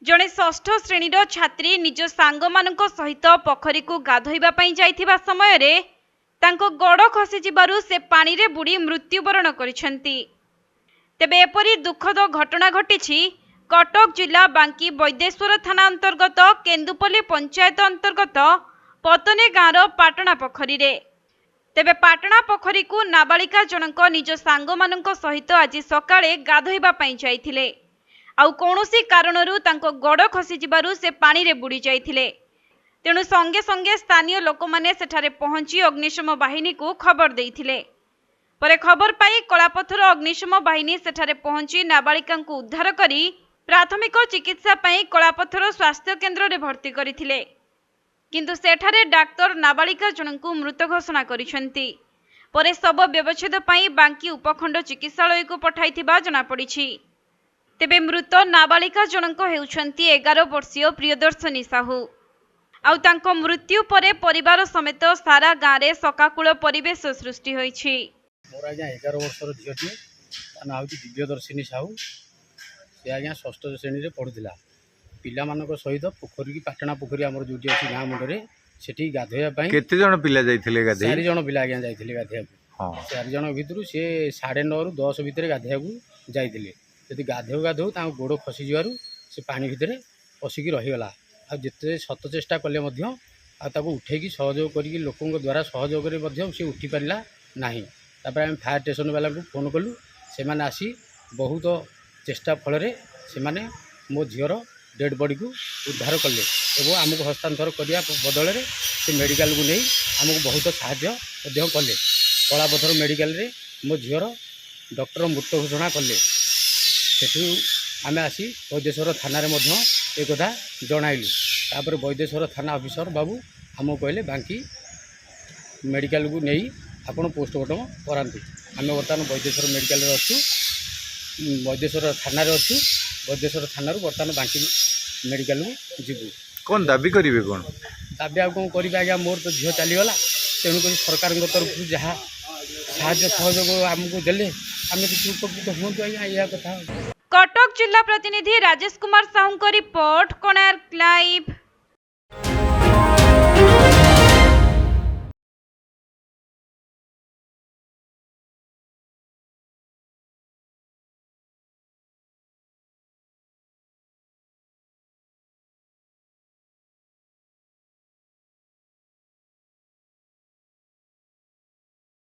जड़े षष्ठ श्रेणीर छात्री निज सांग मानक सहित पोखरी को गाधोइबा पई जाइथिबा समय रे तांको गोड़ खसी जिबारु से पानी रे बुड़ी मृत्युवरण करिसेंती। तेबे एपरी दुखद घटना घटिछि कटक जिला बांकी वैदेश्वर थाना अंतर्गत केन्दुपल्ली पंचायत अंतर्गत पतने गाँव पाटना पोखरी रे। तेबे पाटना पोखरी को नाबालिका जनक निज सांग मानक सहित आज सकाळे गाधोइबा पई जाइथिले। आउ कौनसी कारणरू तांको गोड़ खसी जिबारु से पानी रे बुड़ी जाइथिले। तेणु संगे संगे स्थानीय लोक माने सेठारे पहुंची अग्निशम बाहिनी को खबर देइथिले। परे खबर पाई कलापथर अग्निशम बाहिनी सेठारे पहुंची नाबालिका को उद्धार करी प्राथमिक चिकित्सा पाई कलापथर स्वास्थ्य केन्द्र रे भर्ती करिथिले। किंतु सेठारे डाक्तर नाबालिका जनक मृत घोषणा करिसेंती। परे शव व्यवच्छेद पाई बांकी उपखंड चिकित्सालय को पठाइथिबा जଣା पड़िछि। तेबे मृत नाबालिका जनक हेउछंती 11 वर्षीय प्रियदर्शनी साहू। आउ तांको मृत्यु परे परिवार समेत सारा गाँव रे सकाकूल परिवेश सृष्टि होइछि। मोर आज्ञा 11 वर्षर झीटी ना हूँ दिव्यदर्शिनी साहू। से आज्ञा षष्ठ श्रेणी में पढ़ुला पिला मानक सहित पोखरी की पाटना पोखरी आम जो अच्छी गाँ मुंडे से गाधोवाई केते जण पिला जाइथिले गाधे 4 जण पिला आज्ञा जाइथिले गाधोवा। 4 जण भितर सी 9:30 ରୁ 10 भितर गाधोवा जाइथिले। जदि गाधो गाधो गोड़ खसी जीवार से पानी भितर पशिकी रहीगला। आते शत चेष्टा कले उठेकी सहयोग कर लोकों द्वारा सहयोग से उठी पारा ना। आम फायर स्टेशन वाला को फोन कलु से आसी बहुत चेष्टा फल से मो झीर डेड बॉडी को उद्धार कले और आमको हस्तांतर करने बदल से मेडिकल को नहीं आमको बहुत साहाय्य कले। कलापथर मेडिकल रे मो झीर डॉक्टर मृत घोषणा कले। सेठू आम आसी वैदेश्वर थाना एक कथा जणाइलु। तापर वैदेश्वर थाना ऑफिसर बाबू आमको कहले बांकी मेडिकल को नहीं आपण पोस्टमार्टम करातु। आम बर्तमान वैदेश्वर मेडिकल अच्छु वैदेश्वर थाना अच्छु। वैदेश्वर थाना बर्तमान बांकी मेडिकल को जीवु। कौन दाबी करेंगे कौन दाबी आ कौन करेंगे आज्ञा मोर तो झील चलीगला। तेणुक सरकार तरफ जहाँ साहाय्य सहयोग आमको देले आम उपकृत हूँ आज्ञा यह कथा। कटक जिला प्रतिनिधि राजेश कुमार साहू रिपोर्ट कोणार्क लाइव।